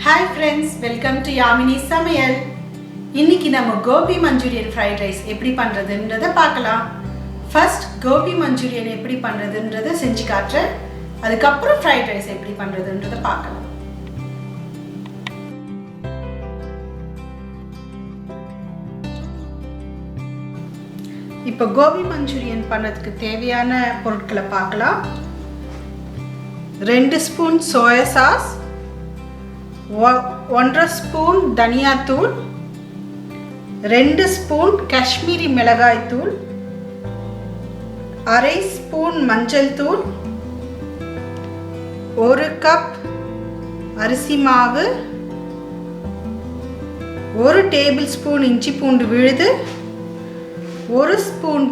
Hi friends, welcome to Yamini Samayal. இன்னைக்கு நம்ம Gopi Manchurian fried rice எப்படி பண்றதுன்றதை பார்க்கலாம். ஃபர்ஸ்ட் கோபி மஞ்சூரியன் எப்படி பண்றதுன்றதை செஞ்சு காட்டுறேன். அதுக்கப்புறம் ஃப்ரைட் ரைஸ் எப்படி பண்றதுன்றதை பார்க்கலாம். இப்போ கோபி மஞ்சூரியன் பண்ணதுக்கு தேவையான பொருட்களை பார்க்கலாம். 2 ஸ்பூன் சோயா சாஸ், 1.5 ஸ்பூன் தனியா தூள், 2 ஸ்பூன் காஷ்மீரி மிளகாய் தூள், 1/2 ஸ்பூன் மஞ்சள் தூள், 1 கப் அரிசி மாவு, 1 டேபிள் ஸ்பூன் இஞ்சி பூண்டு விழுது, 1 ஸ்பூன்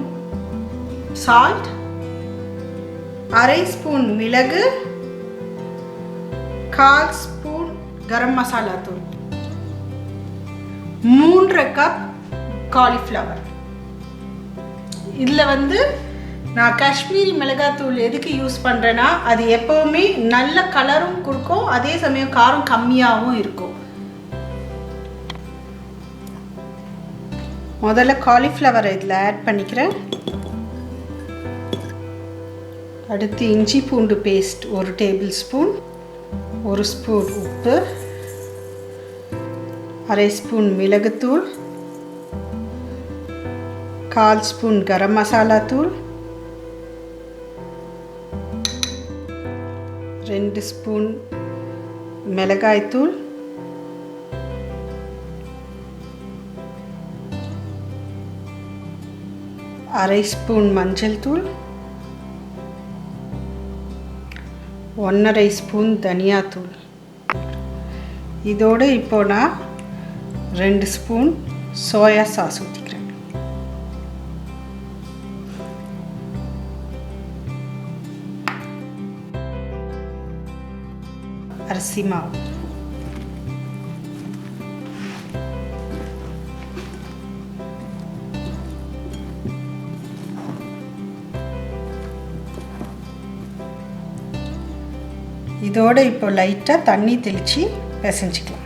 சால்ட், 1/2 ஸ்பூன் மிளகு, 1/4 ஸ்பூன் கரம் மசாலா தூள், 3 கப் காலிஃப்ளவர். இதில் நான் காஷ்மீரி மிளகாய் தூள் எதுக்கு யூஸ் பண்ணுறேன்னா அது எப்போவுமே நல்ல கலரும் கொடுக்கும், அதே சமயம் காரம் கம்மியாகவும் இருக்கும். முதல்ல காலிஃப்ளவரை இதில் ஆட் பண்ணிக்கிறேன். அடுத்து இஞ்சி பூண்டு பேஸ்ட் 1 டேபிள் ஸ்பூன், 1 ஸ்பூன் உப்பு, 1/2 ஸ்பூன் மிளகுத்தூள், 1/4 ஸ்பூன் கரம் மசாலா தூள், 2 ஸ்பூன் மிளகாய் தூள், 1/2 ஸ்பூன் மஞ்சள் தூள், 1.5 ஸ்பூன் தனியா தூள். இதோடு இப்போ நான் 2 ஸ்பூன் சோயா சாஸ் ஊற்றிக்கிறேன். அரிசி மாவு, இதோடு இப்போ லைட்டாக தண்ணி தெளித்து பிசைஞ்சிக்கலாம்.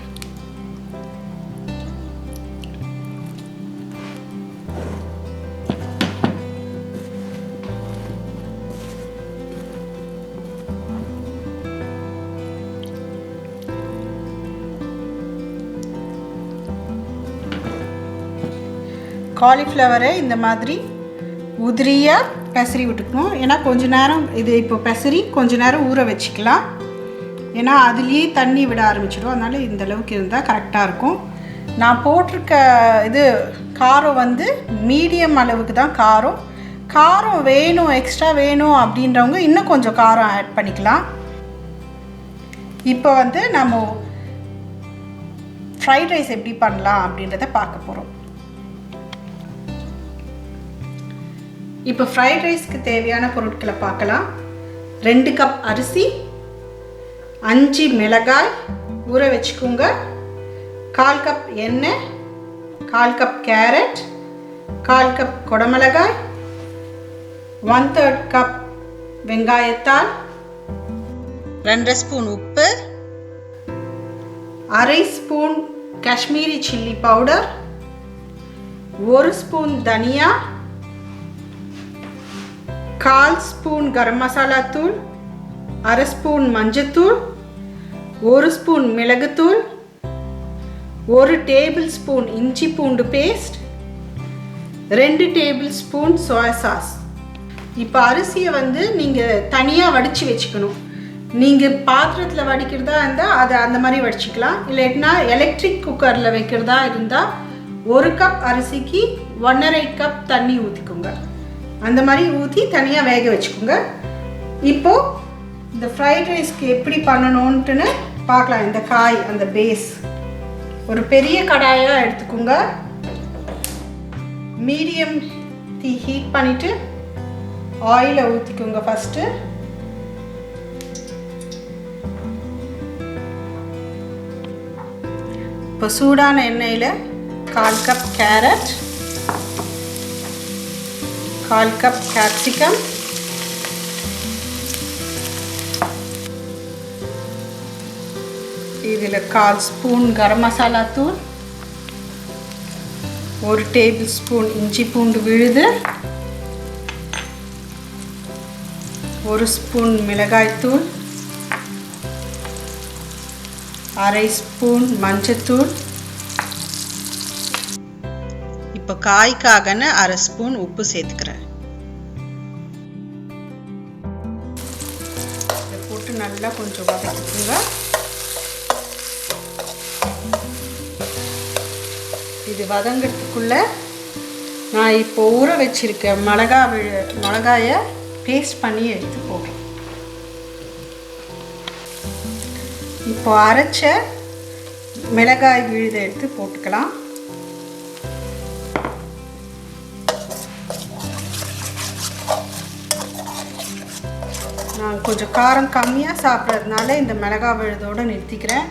காலிஃப்ளவரை இந்த மாதிரி உதிரியாக பெசரி விட்டுக்கணும். ஏன்னா கொஞ்ச நேரம் இது இப்போ பெசரி கொஞ்ச நேரம் ஊற வச்சுக்கலாம். ஏன்னா அதுலேயே தண்ணி விட ஆரம்பிச்சிடும். அதனால் இந்த அளவுக்கு இருந்தால் கரெக்டாக இருக்கும். நான் போட்டிருக்க இது காரம் மீடியம் அளவுக்கு தான் காரம். காரம் வேணும், எக்ஸ்ட்ரா வேணும் அப்படின்றவங்க இன்னும் கொஞ்சம் காரம் ஆட் பண்ணிக்கலாம். இப்போ நம்ம ஃப்ரைட் ரைஸ் எப்படி பண்ணலாம் அப்படின்றத பார்க்க போகிறோம். இப்போ ஃப்ரைட் ரைஸ்க்கு தேவையான பொருட்களை பார்க்கலாம். 2 கப் அரிசி, 5 மிளகாய் ஊற வச்சுக்கோங்க, 1/4 கப் எண்ணெய், 1/4 கப் கேரட், 1/4 கப் குடமிளகாய், 1/3 கப் வெங்காயத்தாள், 2 ஸ்பூன் உப்பு, 1/2 spoon Kashmiri chilli powder, 1 spoon தனியா, 1/4 ஸ்பூன் கரம் மசாலா தூள், 1/2 ஸ்பூன் மஞ்சத்தூள், 1 ஸ்பூன் மிளகுத்தூள், 1 டேபிள் ஸ்பூன் இஞ்சி பூண்டு paste, 2 tablespoon soya sauce. இப்போ அரிசியை நீங்கள் தனியாக வடித்து வச்சுக்கணும். நீங்கள் பாத்திரத்தில் வடிக்கிறதா இருந்தால் அதை அந்த மாதிரி வடிச்சிக்கலாம். இல்லைன்னா எலக்ட்ரிக் குக்கரில் வைக்கிறதா இருந்தால் 1 கப் அரிசிக்கு 1.5 கப் தண்ணி ஊற்றிக்கோங்க. அந்த மாதிரி ஊற்றி தனியாக வேக வச்சுக்கோங்க. இப்போது இந்த ஃப்ரைட் ரைஸ்க்கு எப்படி பண்ணணுன்ட்டுன்னு பார்க்கலாம். இந்த காய் அந்த பேஸ் ஒரு பெரிய கடாயாக எடுத்துக்கோங்க. மீடியம் தீ ஹீட் பண்ணிவிட்டு ஆயிலை ஊற்றிக்கோங்க. ஃபஸ்ட்டு இப்போ சூடான எண்ணெயில் 1/4 கப் கேரட், 1/4 கப் கேப்சிகம், இதில் 1/4 ஸ்பூன் கரம் மசாலா தூள், 1 டேபிள் ஸ்பூன் இஞ்சி பூண்டு விழுது, 1 ஸ்பூன் மிளகாய்த்தூள், 1/2 ஸ்பூன் மஞ்சத்தூள். இப்போ காய்க்காகன்னு 1/2 ஸ்பூன் உப்பு சேர்த்துக்கிறேன். இதை போட்டு நல்லா கொஞ்சம் வதக்கிக்குங்க. இது வதங்கிறதுக்குள்ள நான் இப்போ ஊற வச்சிருக்க மிளகாயை பேஸ்ட் பண்ணி எடுத்து போடுறேன். இப்போ அரைச்ச மிளகாய் விழுதை எடுத்து போட்டுக்கலாம். நான் கொஞ்சம் காரம் கம்மியாக சாப்பிட்றதுனால இந்த மிளகாய் விழுதோடு நிறுத்திக்கிறேன்.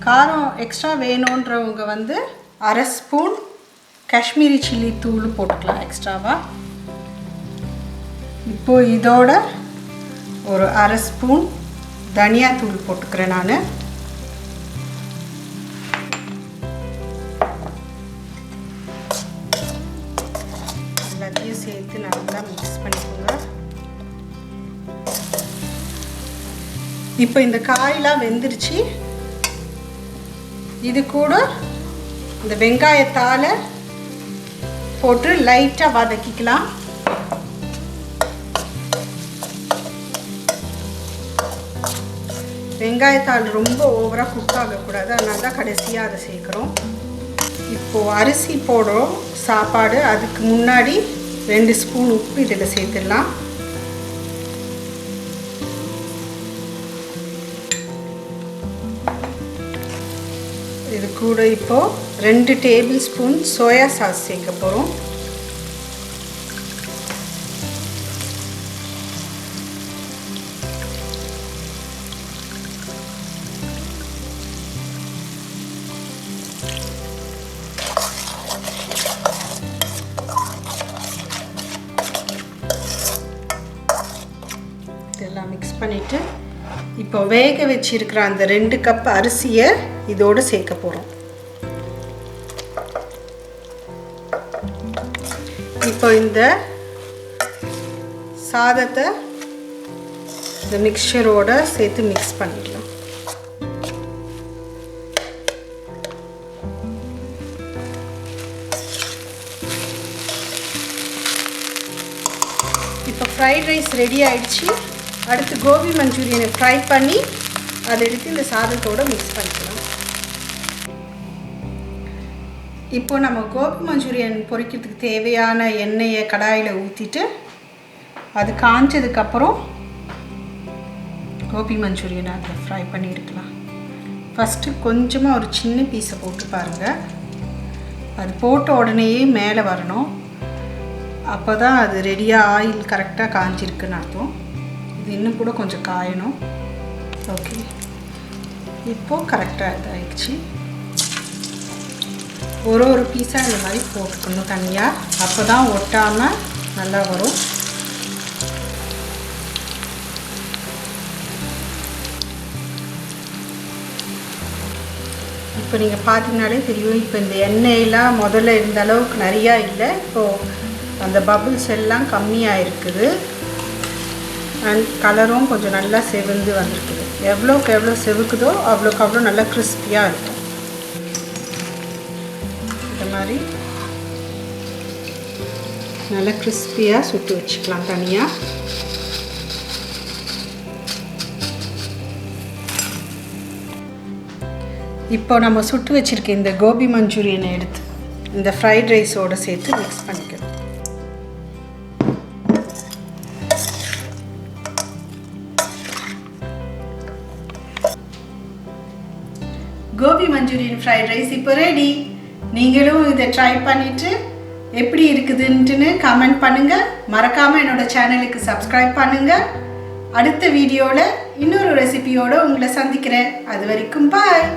காரம் எக்ஸ்ட்ரா வேணுன்றவங்க 1/2 ஸ்பூன் காஷ்மீரி சில்லி தூள் போட்டுக்கலாம் எக்ஸ்ட்ராவாக. இப்போது இதோட ஒரு 1/2 ஸ்பூன் தனியா தூள் போட்டுக்கிறேன். நான் எல்லாத்தையும் சேர்த்து நல்லா மிக்ஸ் பண்ணிக்கோங்க. இப்போ இந்த காயெல்லாம் வெந்துருச்சு. இது கூட இந்த வெங்காயத்தால் போட்டு லைட்டாக வதக்கிக்கலாம். வெங்காயத்தால் ரொம்ப ஓவராக குக் ஆகக்கூடாது, அதனால தான் கடைசியாக அதை சேர்க்குறோம். இப்போது அரிசி போடுறோம் சாப்பாடு, அதுக்கு முன்னாடி 2 ஸ்பூன் உப்பு இதில் சேர்த்துடலாம். இது கூட இப்போது 2 டேபிள் ஸ்பூன் சோயா சாஸ் சேர்க்க போகிறோம். இதெல்லாம் மிக்ஸ் பண்ணிவிட்டு இப்போ வேக வச்சிருக்கிற அந்த 2 கப் அரிசியை இதோடு சேர்க்க போகிறோம். இப்போ இந்த சாதத்தை இந்த மிக்சரோட சேர்த்து மிக்ஸ் பண்ணிடலாம். இப்போ ஃப்ரைட் ரைஸ் ரெடி ஆயிடுச்சு. அடுத்து கோபி மஞ்சூரியனை ஃப்ரை பண்ணி அதை எடுத்து இந்த சாதத்தோடு மிக்ஸ் பண்ணிக்கலாம். இப்போ நம்ம கோபி மஞ்சூரியன் பொரிக்கிறதுக்கு தேவையான எண்ணெயை கடாயில் ஊற்றிட்டு அது காஞ்சதுக்கப்புறம் கோபி மஞ்சூரியனை அதில் ஃப்ரை பண்ணி எடுக்கலாம். ஃபஸ்ட்டு கொஞ்சமாக ஒரு சின்ன பீஸை போட்டு பாருங்கள். அது போட்ட உடனேயே மேலே வரணும். அப்போ தான் அது ரெடியாக ஆயில் கரெக்டாக காஞ்சிருக்குன்னு அர்த்தம். இது இன்னும் கூட கொஞ்சம் காயணும். ஓகே, இப்போது கரெக்டாக இதாகிடுச்சு. ஒரு பீஸாக இந்த மாதிரி போட்டுக்கணும் தனியாக, அப்போ தான் ஒட்டாமல் நல்லா வரும். இப்போ நீங்கள் பார்த்தீங்கனாலே தெரியும். இப்போ இந்த எண்ணெயெல்லாம் முதல்ல இருந்த அளவுக்கு நிறையா இல்லை. இப்போது அந்த பபுள்ஸ் எல்லாம் கம்மியாக இருக்குது. அண்ட் கலரும் கொஞ்சம் நல்லா செவந்து வந்திருக்குது. எவ்வளோக்கு எவ்வளோ செவுக்குதோ அவ்வளோக்கு அவ்வளோ நல்லா கிறிஸ்பியாக இருக்கும். இந்த மாதிரி நல்லா கிறிஸ்பியாக சுட்டு வச்சுக்கலாம் தனியாக. இப்போ நம்ம சுட்டு வச்சுருக்க இந்த கோபி மஞ்சூரியனை எடுத்து இந்த ஃப்ரைட் ரைஸோடு சேர்த்து மிக்ஸ் பண்ணிக்கலாம். கோபி மஞ்சூரியன் ஃப்ரைட் ரைஸ் இப்போ ரெடி. நீங்களும் இதை ட்ரை பண்ணிவிட்டு எப்படி இருக்குதுன்ட்டுன்னு கமெண்ட் பண்ணுங்கள். மறக்காமல் என்னோடய சேனலுக்கு சப்ஸ்கிரைப் பண்ணுங்கள். அடுத்த வீடியோவில் இன்னொரு ரெசிபியோடு உங்களை சந்திக்கிறேன். அது வரைக்கும் பாய்.